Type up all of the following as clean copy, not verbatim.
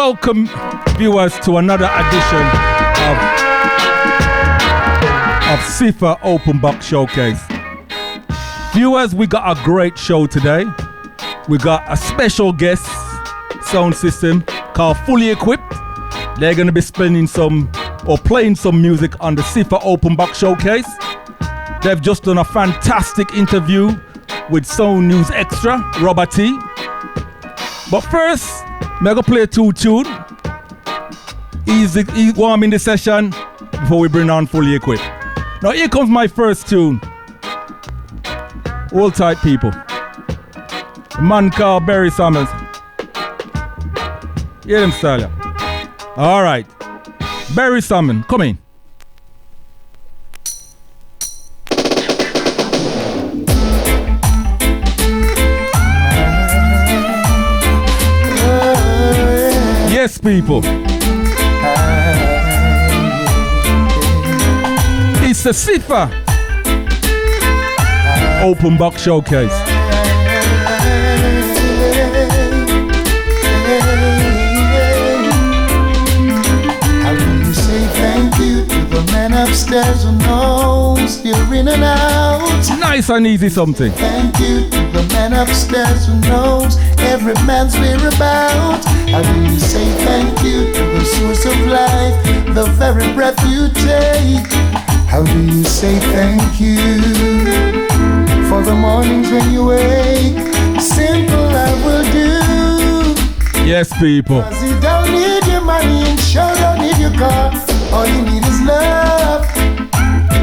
Welcome, viewers, to another edition of Siiffa Open Box Showcase. Viewers, we got a great show today. We got a special guest sound system called Fully Equipped. They're going to be playing some music on the Siiffa Open Box Showcase. They've just done a fantastic interview with Sound News Extra, Robert T. But first, I'm going to play two tunes. Easy warming the session before we bring on Fully Equipped. Now here comes my first tune. Hold tight, people. A man called Barry Summers. Hear them style, yeah. All right. Barry Summon, come in. Yes, people. It's the Siiffa Open Box Showcase. Upstairs who knows you're in and out. Nice and easy something. Thank you to the man upstairs who knows every man's whereabouts. How do you say thank you to the source of life, the very breath you take? How do you say thank you for the mornings when you wake? Simple I will do. Yes, people. 'Cause you don't need your money and sure don't need your car. All you need is love.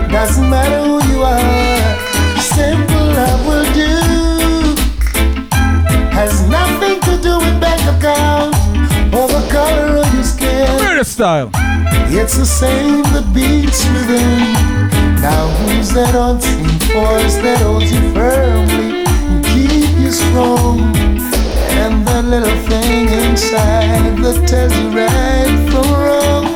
Doesn't matter who you are. Simple love will do. Has nothing to do with bank account or the color of your skin. Murder style. It's the same that beats within. Now who's that unseen force that holds you firmly and keep you strong? And that little thing inside that tells you right from wrong.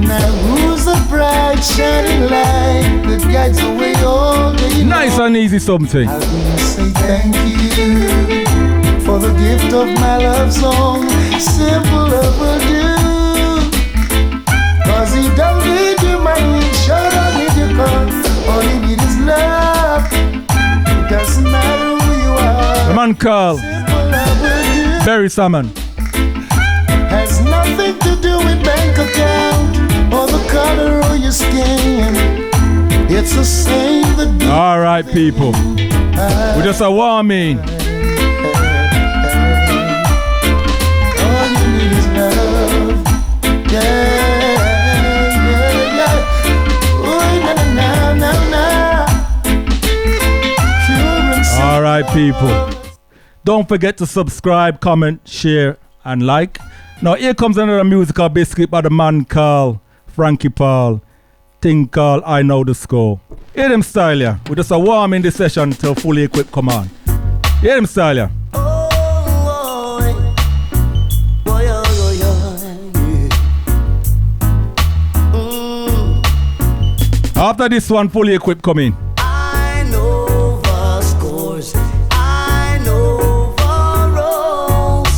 Now who's the bright shining light that guides the way all day long? Nice and easy something. How do you say thank you for the gift of my love song? Simple love will do. 'Cause you don't need your money, sure don't need your car. All you need is love. It doesn't matter who you are. The man called Simple love will do. Barry Salmon. Has nothing to do with bank account or the color of your skin. It's the same that beats. All right, people. We're just a warming. All you need is love. Yeah. Ooh, na. Pure and simple. All right, people. Don't forget to subscribe, comment, share, and like. Now here comes another musical biscuit by the man called Frankie Paul. Thing called I Know the Score. Hear them style, yeah. We're just a warm in this session till Fully Equipped come on. Hear them style, yeah. After this one, Fully Equipped come in. I know the scores. I know the roles.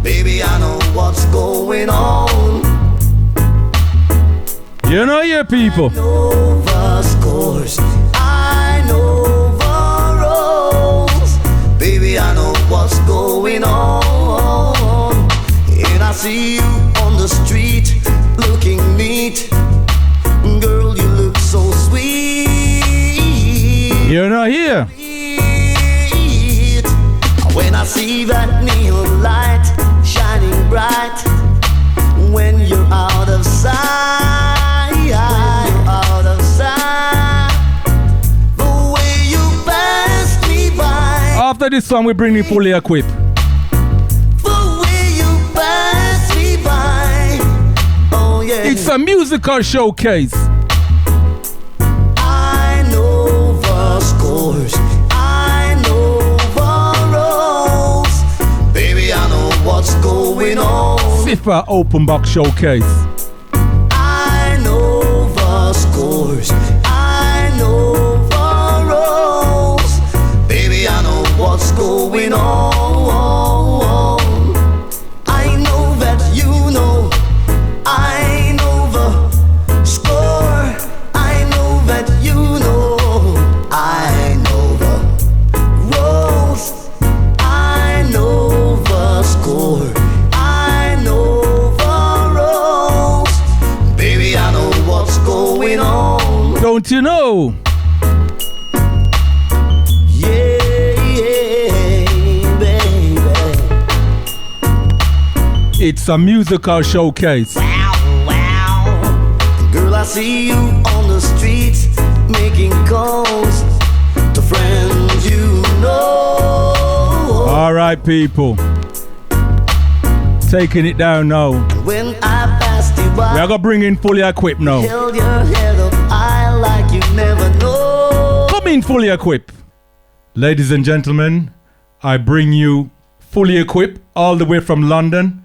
Baby, I know what's going on. You know your people. I know the scores. I know the roles. Baby, I know what's going on. And I see you on the street looking neat. Girl, you look so sweet. You're not here. When I see that neon light shining bright, when you're out of sight. Out of sight, the way you pass me by. After this one, we bring in Fully Equipped. The way you pass me by. Oh yeah. It's a musical showcase. I know the scores. I know the roles. Baby, I know what's going on. Siiffa Open Box Showcase. Scores. I know the roles. Baby, I know what's going on. I know that you It's a musical showcase. Wow. Girl, I see you on the streets making calls to friends you know. All right, people. Taking it down now. When I passed you by, we are going to bring in Fully Equipped now. Held your head up high like you never know. Come in, Fully Equipped. Ladies and gentlemen, I bring you Fully Equipped all the way from London.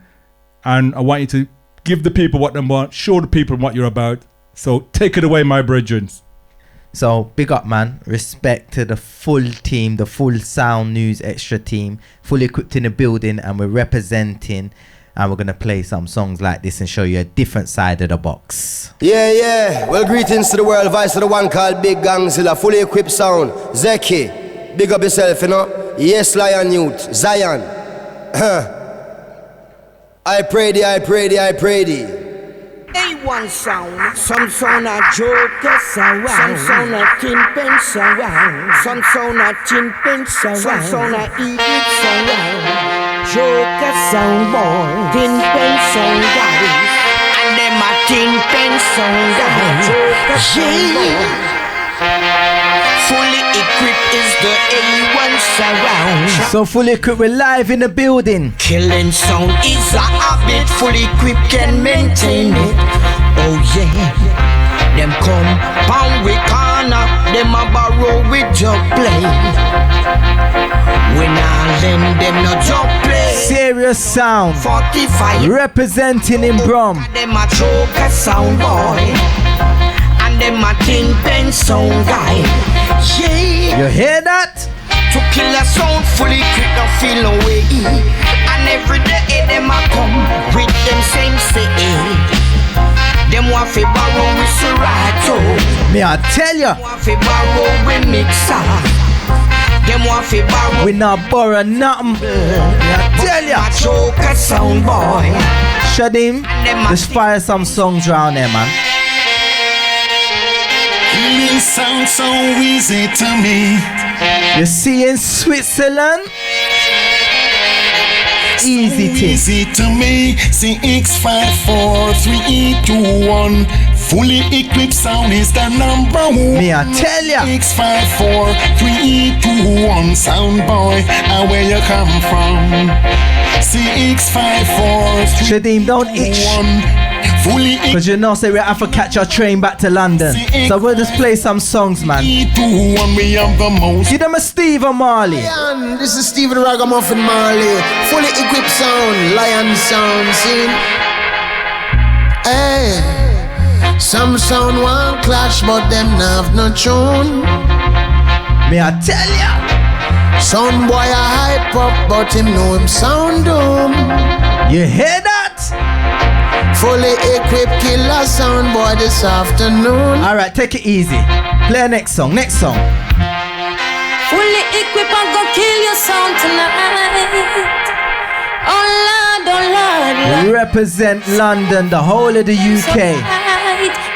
And I want you to give the people what they want, show the people what you're about. So take it away, my brethren. So big up, man. Respect to the full team, the full Sound News Extra team. Fully equipped in the building, and we're representing. And we're going to play some songs like this and show you a different side of the box. Yeah. Well, greetings to the world. Vice of the one called Big Gangzilla. Fully Equipped Sound. Zeki. Big up yourself, you know. Yes, Lion Youth. Zion. I pray thee. A1 sound, some sound a joker sound, some sound a tin pen sound, some sound a tin pen sound, some sound a Equipt sound, joker sound boy, tin pen sound guys, and them a tin pen sound guys, joker sound boy. Fully equipped is the A1 surround. So Fully Equipped, we're live in the building. Killing sound is a habit, Fully equipped can maintain it. Oh yeah, them come pound with corner, them a borrow with dubplate. When I lend them no dubplate. Serious Sound 45 representing in Brom. Them a joker sound boy, and them a tin pen sound guy. Yeah, you hear that? to kill a sound, Fully equipped, don't feel no way. And every day them a come with them same say. Them want fi borrow with Serato. Me I tell ya. Them want fi borrow with Mixer. Them want fi borrow. We not borrow nothing. Me I tell ya. My joker sound boy. Shadim, just fire some songs round there, man. It sounds so easy to me. You see in Switzerland? Easy thing. Easy to me. CX54321. Fully Equipped Sound is the number one. Me I tell ya. CX54321. Sound boy, and where you come from? CX54321. Shadim, don't itch. Fully Cause you know, say we have to catch our train back to London. So we'll just play some songs, man. we have the most. Give them a Steve and Marley. Lion, this is Stephen Ragamuffin Marley. Fully Equipped Sound, Lion Sound scene. Hey, some sound one clash, but them have no tune. Me I tell ya. Sound boy a hype up, but him know him sound doom. You hear that? Fully equipped killer sound boy this afternoon. Alright, take it easy. Play next song, next song. Fully equipped and go kill your sound tonight. Oh Lord. Represent London, the whole of the UK.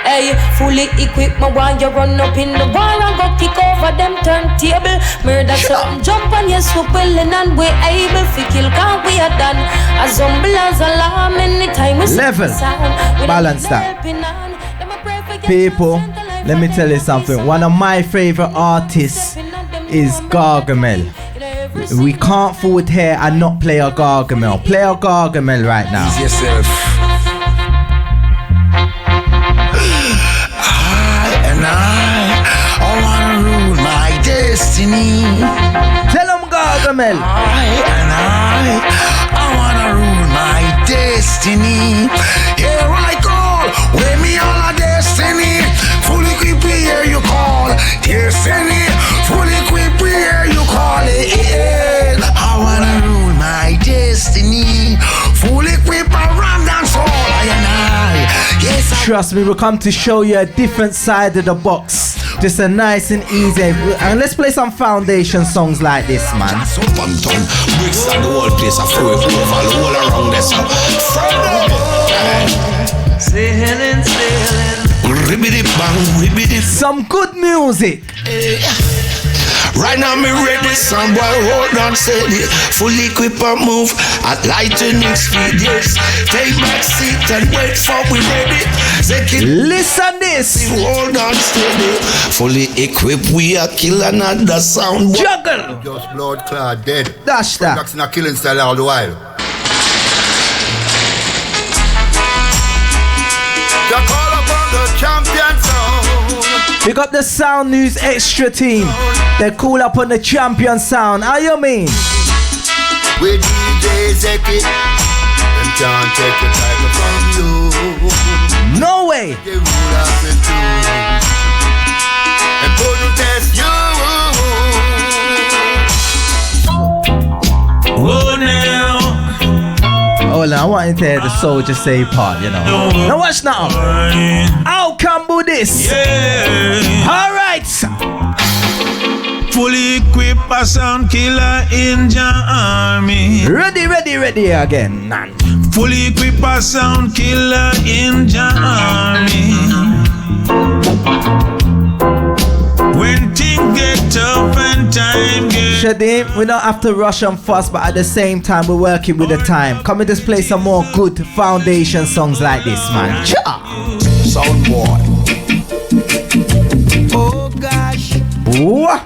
Hey, fully equipped, my one you run up in the bar and go kick over them turntable. Murder something, jump on yes, we're willing and we're able to kill, can't we are done. As humble as alarm, anytime we level, balance that. People, let me tell you something. One of my favorite artists is Gargamel. We can't forward here and not play a Gargamel. Play a Gargamel right now. Ease yourself. I wanna rule my destiny. Tell them Gargamel. I wanna rule my destiny. Here I call, weigh me all a destiny. Fully equipped, we hear you call. Destiny, fully equipped, we hear you call it. I wanna rule my destiny. Fully equipped, around and soul, yes, trust me, we'll come to show you a different side of the box. Just a nice and easy. And let's play some foundation songs like this, man. Bricks and the whole place are full all around this. Sailing. Some good music. Right now me ready, some boy hold on steady. Fully equipped and move at lightning speed, yes. Take back seat and wait for we ready. Listen this. Hold on steady. Fully equipped, we are kill another sound. Juggle. Just blood clot dead. Dash that. That's not killing style all the while. You call upon the champion sound. Pick up the Sound News Extra team. They call up on the champion sound. How you mean? With DJ Zeki, them can't take the title from you. No way. They rule us in two. And put to test you. Oh now. Oh, now I want to hear the soldier say part, you know. Now watch now. How can do this? Yeah. Alright. Fully equipped a sound killer in your army. Ready again. Fully equipped a sound killer in your army. When things get tough and time get Shadim, we don't have to rush and fuss, but at the same time we're working with the time. Come and just play some more good foundation songs like this, man. Cha! Sound boy. Oh gosh. What?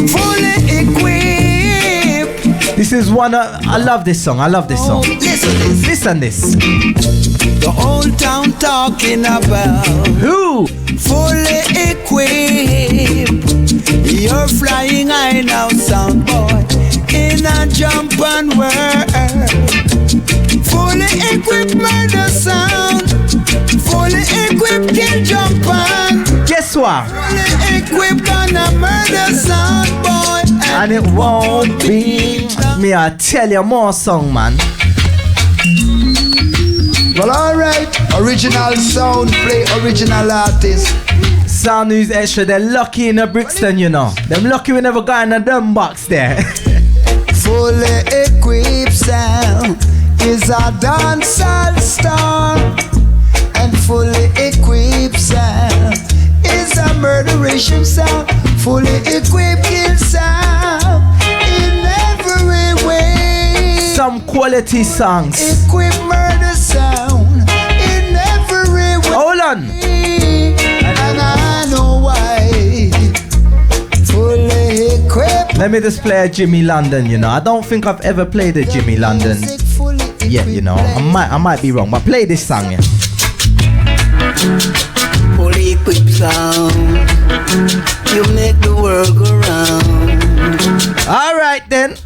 Fully equipped. This is one I love this song. Listen this. The old town talking about Who? fully equipped. You're flying high now, sound boy, in a jump and whirl. Fully equipped, murder sound. Fully equipped, kill jump and. Guess what? Fully equipped on a murder sound boy. And it won't be me, I tell you more song, man. Well, alright. Original sound, play original artist. Sound News Extra, they're lucky in a Brixton, you know. Them lucky we never got in a dumb box there. Fully equipped sound is a dancehall star, and fully equipped sound is a murderation sound. Fully equipped kill sound in every way. Some quality songs. Equipped murder sound in every way. Hold on. And I know why. Fully equipped. Let me just play a Jimmy London, you know. I don't think I've ever played a Jimmy London yet, you know. I might be wrong, but play this song, yeah. Fully equipped sound, you make the world go round. Alright then.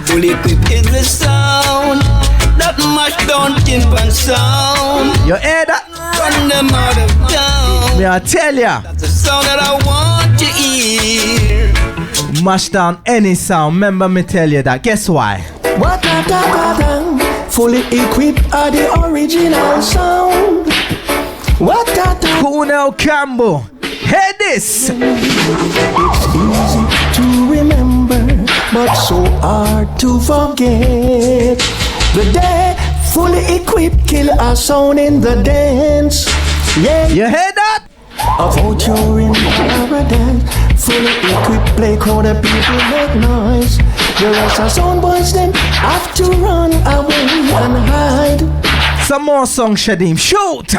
Fully equipped is the sound that mash down timpan sound. You hear that? Run them out of town. Me I tell ya. That's the sound that I want to hear. Mash down any sound. Remember me tell you that. Guess why? What fully equipped are the original sound. What Kuno Campbell. Hear this. It's easy to remember, but so hard to forget. The day fully equipped kill a sound in the dance. Yeah. You hear that? About you're in paradise. Fully equipped play crowd of people make noise. The rest of sound boys them have to run away and hide. Some more songs, Shadim. Shoot!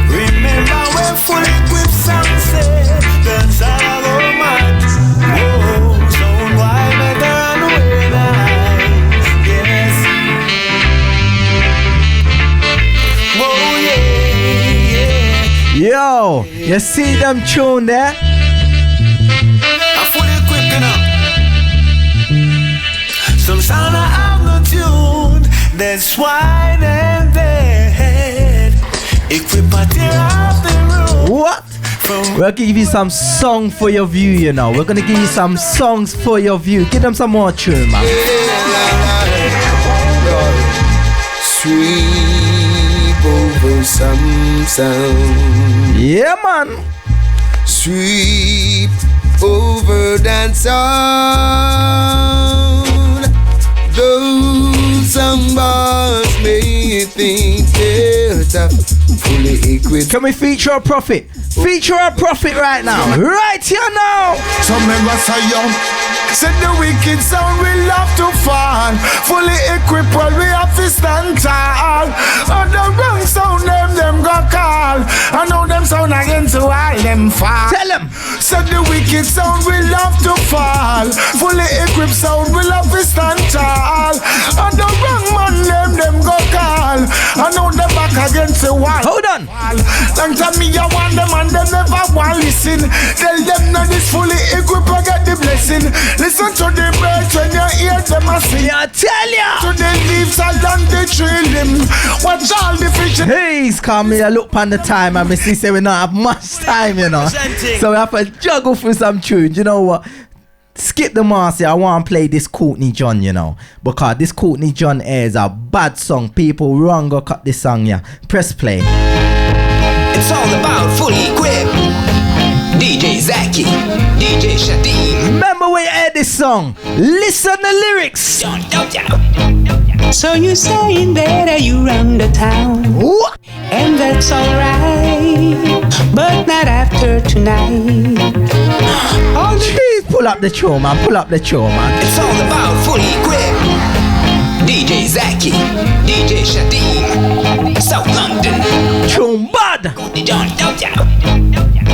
Remember when fully equipped sound said dance all over mad. Whoa, sound why better run away now. Yes. Whoa, yeah. Yo, you see them tune there? I'm fully equipped, you know. Some sound I have no tune. That's why they're dead. Equip a tear off the room. What? We're gonna give you some song for your view, you know. We're gonna give you some songs for your view. Give them some more tune, man. Sweep over some sound. Yeah, man. Sweep over that sound. Those some bars may think they're tough. Fully equipped. Can we feature a prophet? Feature a prophet right now. Right here now. Some members say young. Said the wicked sound will love to fall. Fully equipped while we have to stand tall. And the wrong sound them go call. I know them sound again to all them fall. Tell them. Said the wicked sound will love to fall. Fully equipped sound will have to stand tall. And the wrong man them go call. I know them back against the wall. Hold on. Long time me I want them and them never want listen. Tell them that this fully equipped I get the blessing. Listen to the birds when you hear them a sing. Yeah, I tell ya. To the leaves along the tree limb. Watch all the fish. Hey, it's come me. I look on the time and me see say we don't have much time, you know. So we have to juggle through some tunes. You know what? Skip the master. I want to play this Courtney John, you know, because this Courtney John is a bad song. People wrong go cut this song, yeah. Press play. It's all about fully equipped. DJ Zaki, DJ Shadim. Remember when you heard this song? Listen the lyrics. So you saying that you run the town, what? And that's alright, but not after tonight. Jeez, pull up the show, man. Pull up the show, man. It's all about fully equipped. DJ Zaki, DJ Shadim, South London. Chumbad.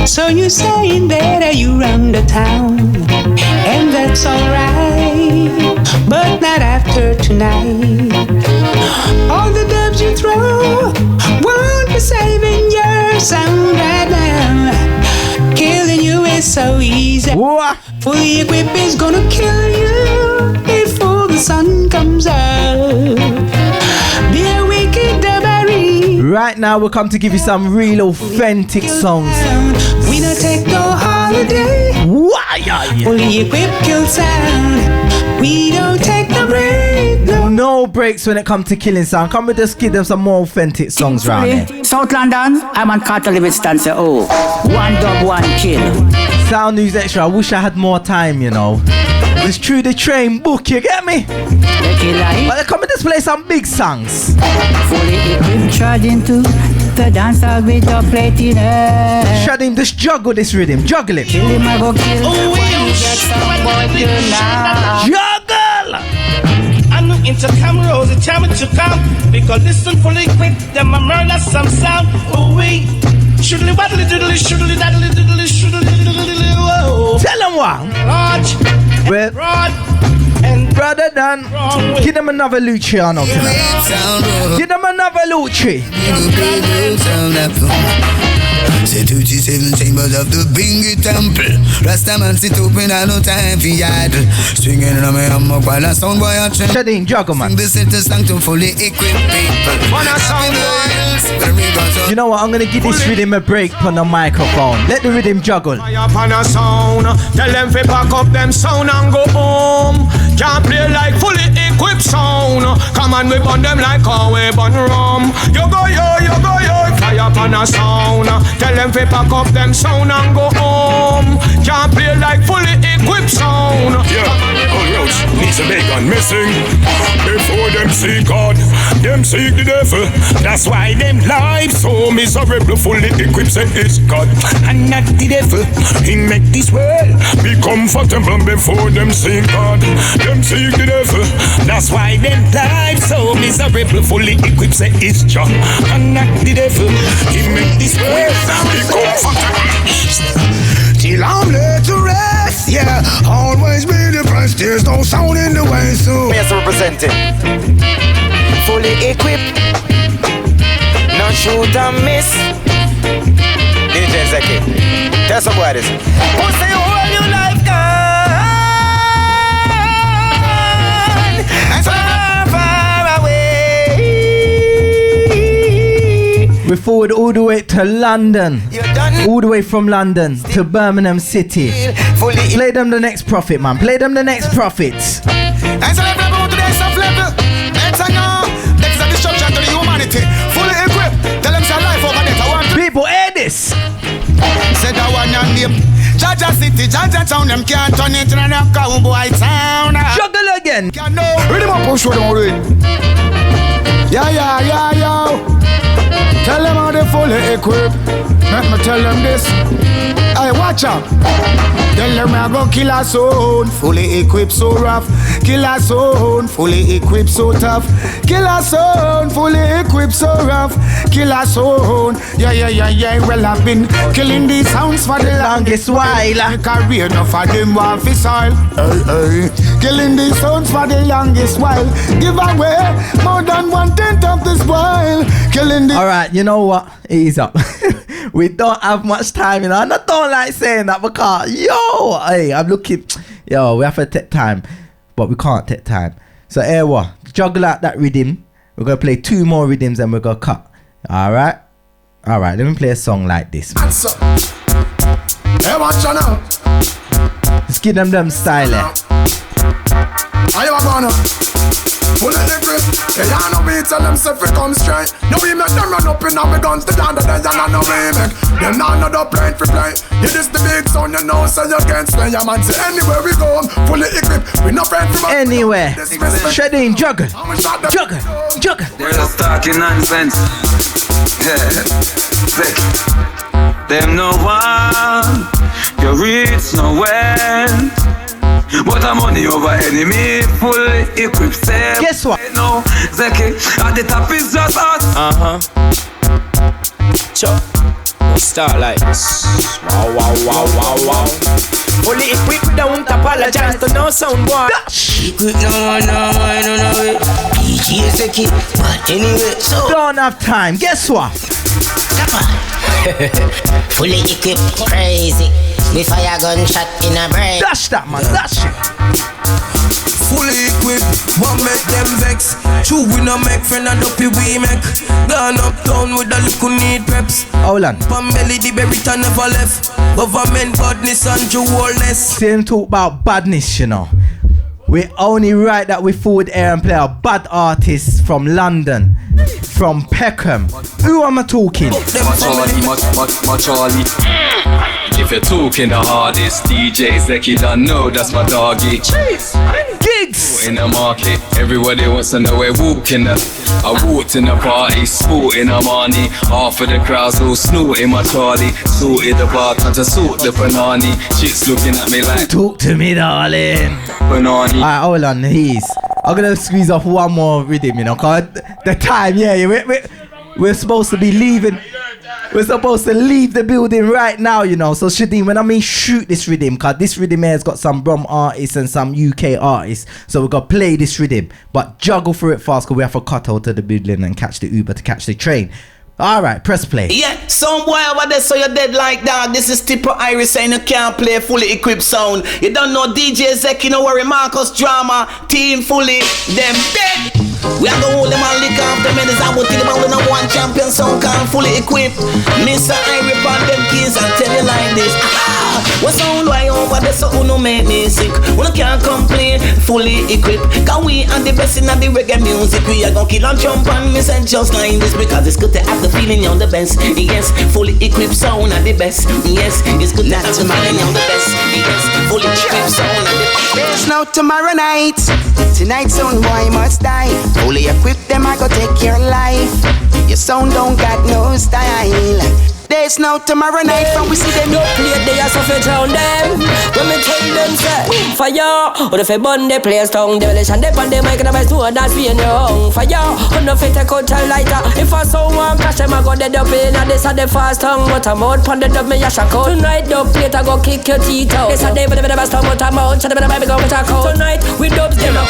So you saying that you run the town, and that's alright, but not after tonight. All the dubs you throw won't be saving your sound right now. Killing you is so easy. What? Fully equipped is gonna kill you before the sun comes out. Be a wicked dubbery. Right now we come to give you some real authentic songs. We don't take no holiday. Why? Fully equipped kill sound. We don't take no break. No breaks when it comes to killing sound. Come we just give them some more authentic songs round here. South London, I'm on Carter Livingston. Say, oh, one dub, one kill. Sound News Extra. I wish I had more time, you know. It's true the train book, you get me? But they come and just play some big songs. Fully equipped, charging to the dance hall with a plate in it. Shut him, just juggle this rhythm, juggle it. Kill him, I go kill him. When you get some boy kill now. Juggle! I'm not into cameras, it's time to come. Because listen, fully equipped, them a murder some sound. Oh, wait. Shoodly waddly doodly, shoodly daddly doodly, shoodly doodly, whoa. Tell them what? Large, well, broad, and brother Dan, give them another Luciano tonight. Give them another Lucci. Say 27 chambers of the Bingy Temple. Rastaman sit open, I no time for idle. Swinging on my hammock while I sound boy a trend. Shadeen, juggle man. This is the song to fully equipped people. You know what, I'm gonna give this rhythm a break on the microphone. Let the rhythm juggle. Tell them fi pack up them sound and go home. Can't play like fully equipped sound. Come on, we burn them like how we burn rum. You go yo, fire upon a sound. Tell them fi pack up them sound and go home. Can't play like fully equipped sound. Yeah, all roads needs a bacon missing. Before them see God, them seek the devil. That's why them lives so miserable. Fully equipped say it's God and not the devil. He make this world be comfortable before them see God. Them seek the devil. That's why them lives so miserable. Fully equipped say it's God and not the devil. He make this world be comfortable. Till I'm laid to rest, yeah. Always be depressed. There's no sound in the way, so yes, representing fully equipped. No shoot and miss. DJ Zeki, tell some boy this. Who say all your life gone? Far away. We forward all the way to London. All the way from London to Birmingham City. Play them the next prophet, man. Play them the next prophets. People, hear this. Said I want your name. Jaja City, Jaja Town, them can't turn it into a cowboy town. Juggle again. Ready up, push them already. Yeah. Tell them how they fully equipped. Let me tell them this. Hey, watch out. Tell them I go kill a sound. Fully equipped, so rough. Kill a sound. Fully equipped, so tough. Kill a sound. Fully equipped, so rough. Kill a sound. Yeah. Well, I've been killing these sounds for the longest while. My career, no for them want fi soil. Hey. Killing these sounds for the longest while. Give away more than 1/10 of this while. Killing the. Alright, you know what? Ease up. We don't have much time, you know. And I don't like saying that because, I'm looking. We have to take time. But we can't take time. So, here what? Juggle out that rhythm. We're going to play 2 more rhythms and we're going to cut. Alright, let me play a song like this. Hey, watch out now. Let's give them style. Are you gonna? Full of the grip. They are no beats and them stuff come straight. No we make them run up in our guns to down the days and no we make them not another plane for play. Yeah, this the big sound you know so you can't slay your man. Say anywhere we go, fully equipped. We no friend from anywhere. Shredding, juggle. They're just talking nonsense. Sick. Them no one. You reach nowhere. But I'm money over enemy, fully equipped. Same. Guess what? No, Zeki, at the top is just us. Sure. We'll start like this. Wow. Fully equipped, don't apologize to no sound boy. Equipped, no, I don't know it. DJ Zeki, but anyway, so. Don't have time, guess what? Come on. Fully equipped, crazy. We fire gunshot in a brain. Dash that man, dash it. Fully equipped, what make them vex? True, we no make friend and dopey we make. Gone uptown with a little need preps. Hold on. Pambelly the berita never left. Government badness and jewelness. Same talk about badness, you know. We only right that we forward air and play a bad artist from London, from Peckham. Who am I talking? Charlie. If you're talking the hardest, DJ Zeki don't know that's my doggy. Gigs in the market, everybody wants to know we're walking the. I walked in the party, sporting a money. Half of the crowd's all snorting my Charlie. Sorted the bar, time to sort the banana. Shit's looking at me like, talk to me, darling. Banana. Alright, hold on, I'm gonna squeeze off one more rhythm, you know, cause the time, we're supposed to be leaving. We're supposed to leave the building right now, you know. So Shadim, when I mean shoot this rhythm, cause this rhythm here has got some Brum artists and some UK artists. So we're gonna play this rhythm, but juggle through it fast cause we have to cut out to the building and catch the Uber to catch the train. Alright, press play. Yeah, some boy over there so you're dead like that. This is Tipper Iris saying you can't play fully equipped sound. You don't know DJ Zeki, no worry, Marcus Drama, team fully, them dead. We are gonna hold them and lick off them minutes. I will think about when I one champion sound can fully equipped. Mr. Iris on them keys and tell you like this. What sound why over there so who no make me sick? We can't complain, fully equipped. Cause we are the best in the reggae music. We are gonna kill and jump and miss and just like this. Because it's good to have the feeling you're the best. Yes, fully equipped sound are the best. Yes, it's good to have the feeling you're the best. Yes, fully equipped sound are the best. There's no tomorrow night. Tonight sound boy must die. Fully equipped them I go take your life. Your sound don't got no style. There's no tomorrow night from we see them. No play they are suffer drown them. When me tell them say fire, or if a bun they play a strong devilish and they pan them I can have to dance being wrong. Fire, or no fit a culture lighter. If I saw one crash them I go dead up in and this are the fast tongue. What I'm out pon the dub me a shackle. Tonight dub plate I go kick your teeth out. This are the best tongue what I'm out. Shut up baby go with a coat. Tonight we dubs them up.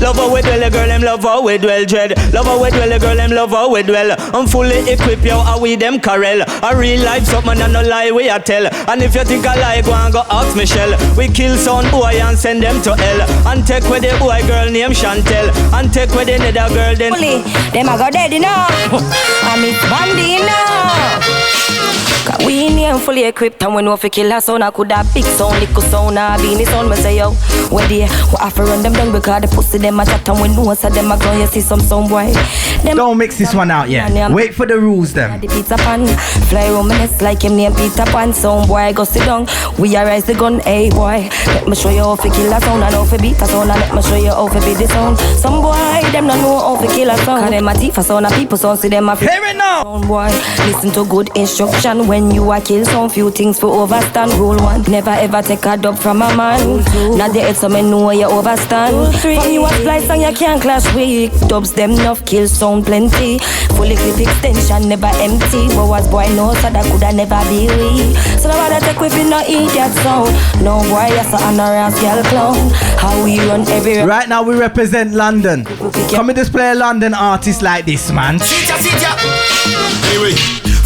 Love how we dwell, girl, them love how we dwell, dread. Love how we dwell, girl, them love how we dwell. I'm fully equipped, yo, how we them carrel. A real life something and no lie we a tell. And if you think I lie, go and go ask Michelle. We kill some boy and send them to hell. And take with the boy girl named Chantel. And take with the other girl then. Fully, them a go dead enough. I'm it bandy enough. Cause we in here fully equipped and we know if we kill a son I could have big sound, little sound or beanie sound. Me say yo, where they, we have to run them down because the pussy them a chat and we know so them a grow. You see some sound boy. Don't mix this one out yet. Wait for the rules them. The Peter Pan, fly reminisce like him named Peter Pan. Sound boy go sit down, we a rise the gun, hey boy. Let me show you how to kill a sound and how to beat a sound. And let me show you how to beat the sound. Some boy, them don't know how to kill a sound. Cause them a thief a sound and people sound see them a Hear it now. now. Boy, listen to good instruction when you are kill some few things for overstand. Rule 1, never ever take a dub from a man. Not the head so me know you overstand. Rule 3, from you a splice and you can't clash with. Dubs them enough, kill sound plenty. Fully clip extension never empty. But was boy no so that coulda never be we. So nobody take with you no idiot sound. No boy yes a honorous girl clown. How we run every right now we represent London. Can we display a London artist like this, man? Anyway,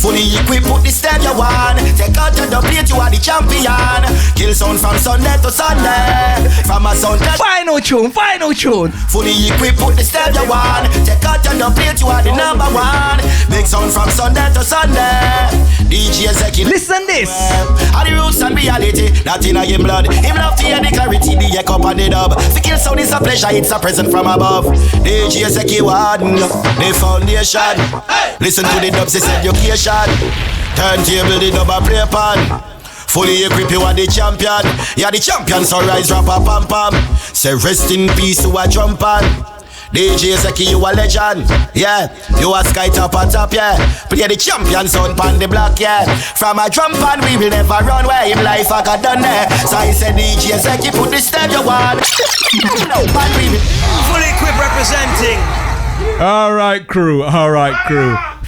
fully equipped, put the step you want. Take out to the plate, you are the champion. Kill sound from Sunday to Sunday. From a Sunday. Final tune. Fully equipped, put the step you want. Take out to the plate, you are the number one. Big sound from Sunday to Sunday. DJ Zeki. Listen this. Are the roots and reality, not in your blood. Him love to hear the clarity, the echo and the dub. The kill sound is a pleasure, it's a present from above. DJ Zeki one, the foundation. Listen to the dubs, it's education. Turntable, the dub a play pan. Fully equipped, you are the champion. You are the champion, so rise, rapper, pam pam. Say rest in peace, you a jump on. DJ Zeki, you a legend, yeah. You a sky top on top, yeah. Play the champion sound pan the block, yeah. From a drum pan, we will never run where him life I got done there. So I said DJ Zeki, put the step you want. No, pan we will. Fully equipped representing. All right, crew.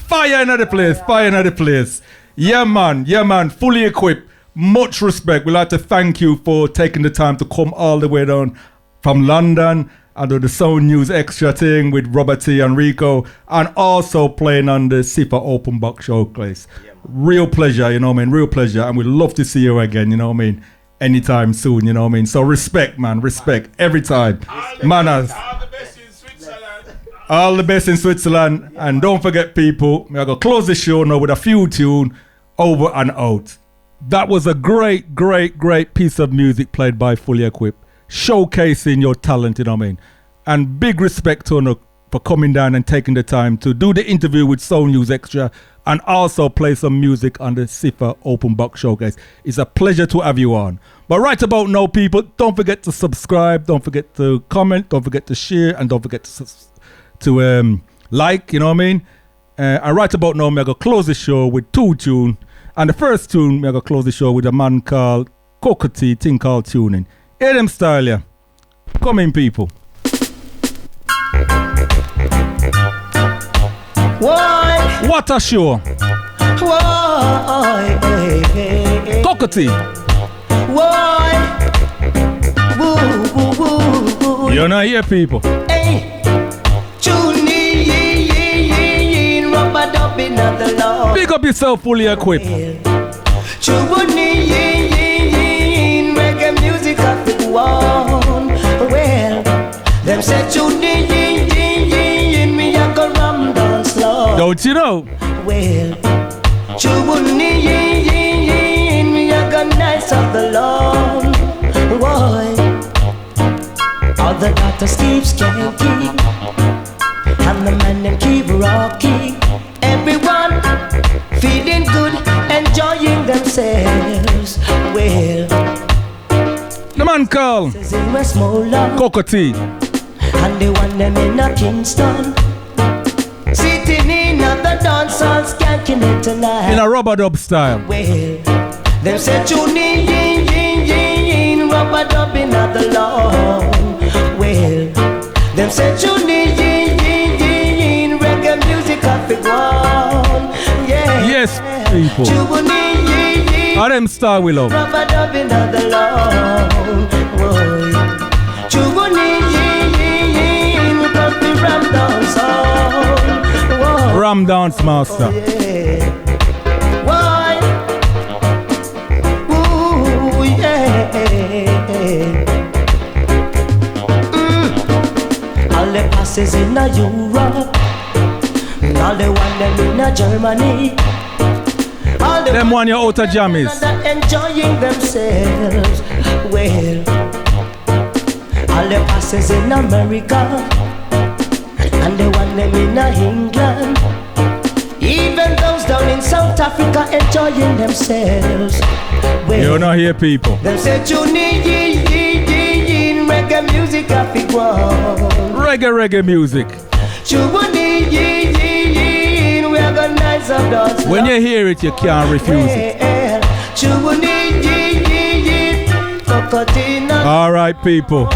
Fire another place. Yeah, man. Fully equipped. Much respect. We'd like to thank you for taking the time to come all the way down from London and do the Sound News Extra thing with Robert T and Rico, and also playing on the Siiffa Open Box showcase. Real pleasure, you know what I mean? Real pleasure. And we'd love to see you again, you know what I mean? Anytime soon, you know what I mean? So respect, man. Respect. Every time. Manners. All the best in Switzerland. And don't forget, people, I'm going to close the show now with a few tune, Over and Out. That was a great piece of music played by Fully Equipped, showcasing your talent, you know what I mean? And big respect to Ono for coming down and taking the time to do the interview with Sound News Extra and also play some music on the Siiffa Open Box showcase. It's a pleasure to have you on. But right about now, people, don't forget to subscribe, don't forget to comment, don't forget to share, and don't forget to like, you know what I mean? And right about now, I'm going to close the show with two tunes. And the first tune, I'm going to close the show with a man called Cockatoo, thing called Tuning. Hear them style, yeah. Come in, people. Why? What a show. Why? Cockatoo. Why? Woo, woo, woo, woo. You're not here, people. Hey. Tuning, rubber dub in the law. Big up yourself, Fully Equipped. Tuning, reggae music of the one. Well, them say tuning, me a go ram down slow. Don't you know? Well, tuning, me a go nice of the Lord. Why? All the daughters keep skanking, and the men them keep rocking. Everyone feeling good, enjoying themselves. Well, the man called Cockatoo, and the one them in a Kingston, sitting in at the dance hall, skanking it tonight. in a rubber dub style. Well, them say tune in, rubber dub in at the lawn. Well, them say tune in, reggae music of the one. Yeah. Yes, people. Tune in, All them style we love. rubber dub in at the lawn. Tune in, because the ram dance on. Ram dance master. Why? Ooh, yeah. All the passes in a Europe, all the one them in a Germany, all the Them one you out of jammies. enjoying themselves. Well, all the passes in America, and the one them in a England, even those down in South Africa enjoying themselves. Well, You're not here, people. them say tune in, reggae music of the world. Reggae music. Tune in, we are gonna When you hear it, you can't refuse it. All right, people.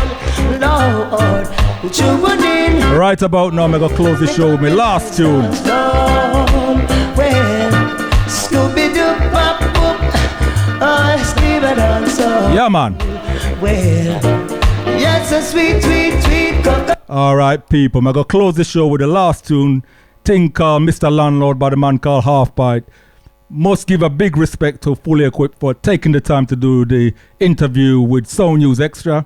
Right about now, I'm going to close the show with my last tune. Yeah, man. All right, people. I'm going to close the show with the last tune. Thing called Mr. Landlord by the man called Half Bite. Must give a big respect to Fully Equipped for taking the time to do the interview with Sound News Extra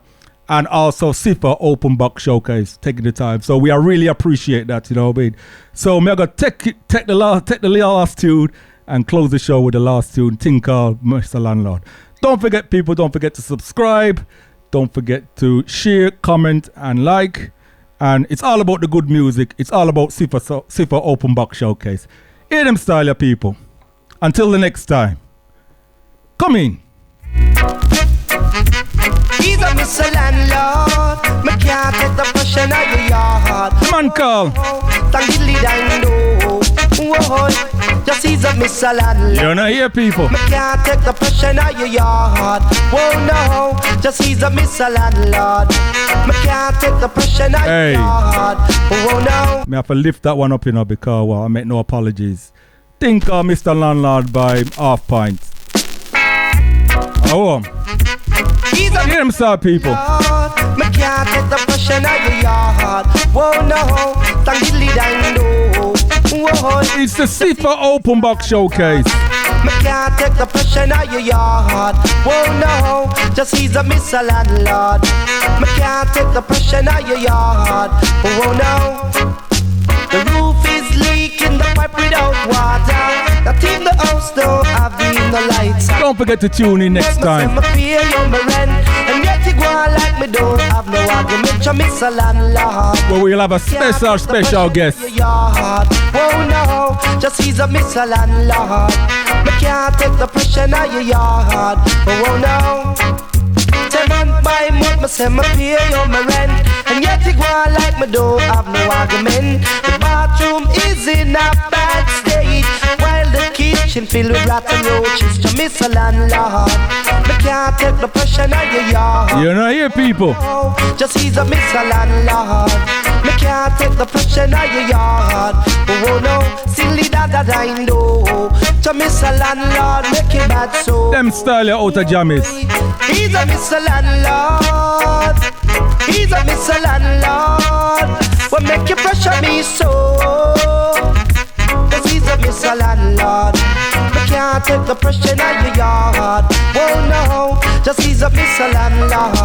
and also Siiffa Open Box Showcase, taking the time. So we really appreciate that, you know what I mean? So I'm going to take the last tune and close the show with the last tune, thing called Mr. Landlord. Don't forget, people, don't forget to subscribe. Don't forget to share, comment, and like. And it's all about the good music. It's all about Siiffa Open Box Showcase. Hear them style, ya people. Until the next time. Come in. He's a Mr. Landlord. Me can't take the pressure out your yard. Man call. Just he's a Mr. Landlord. You're not here, people. Me can't take the pressure out your yard. Whoa, no. Just he's a Mr. Landlord. Me can't take the pressure out your yard. Whoa, no. Me have to lift that one up, you know, because I make no apologies. Think of Mr. Landlord by Half Pint. Oh, hear them start, people. Me can't take the pressure out your yard. Whoa, no. It's the Siiffa Open Box Showcase. Me can't take the pressure out your yard. Whoa, no. Just he's a Mr. Landlord. Me can't take the pressure out your yard. Whoa, no. The roof is leaking, the pipe without water. That in the house don't have no lights. Don't forget to tune in next time. And yet you go like me don't have no argument. You Mr. Landlord. Well, we'll have a special guest. Oh no, just he's a Mr. Landlord. Me can't take the pressure out your yard. Oh no. Month by month, me say me pay you my rent, and yet you go like me don't have no argument. The bathroom is in a bad state, while the kitchen filled with rotten roaches. To Mr. Landlord, me can't take the pressure out your yard. You're not here, people. Just he's a Mr. Landlord. Me can't take the pressure out your yard. Oh no, silly that I know. To Mr. Landlord, make it bad so. Them style out of jammies. He's a Mr. Landlord. He's a Mr. Landlord. What make you pressure me so? Cause he's a Mr. Landlord. Me can't take the pressure out your yard. Oh no, just he's a Mr. Landlord.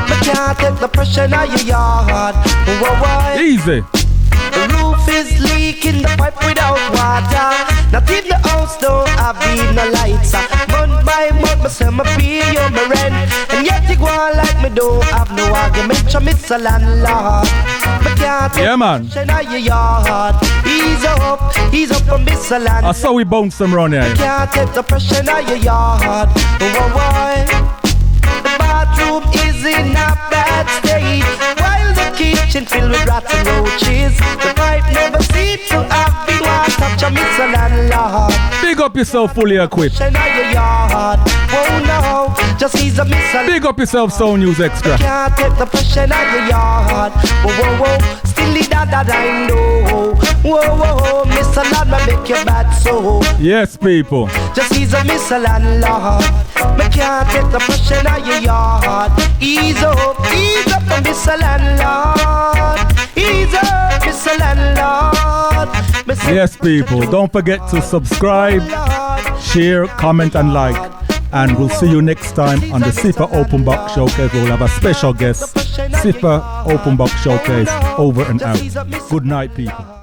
Me can't take the pressure out your yard. Oh, easy. The roof is leaking, the pipe without water. Not in the house don't have no lights. Month by month, me say me pay you my rent, and yet you go on like me don't have no argument. You Mr. Landlord. Me can't take yeah, man. your yard. He's up from Mr. Landlord. I saw we bounce some run here. Me can't take the pressure out your yard. The bathroom is in a bad state, while the kitchen filled with rotten roaches. The pipe never seems to have been washed up. To Mr. Landlord. Big up yourself, Fully Equipped. Oh no, just he's a Mr. Big up yourself, Sound News Extra. Can't take the pressure out your yard. Whoa, still that I know. Whoa, Mr. Landlord make you bad so. Yes, people. Just he's a Mr. Landlord. Me can't take the pressure out your yard. Ease up, Mr. Landlord. Ease up, Mr. Landlord. Yes, people. Don't forget to subscribe, share, comment, and like. And we'll see you next time on the Siiffa Open Box Showcase. We'll have a special guest, Siiffa Open Box Showcase, over and out. Good night, people.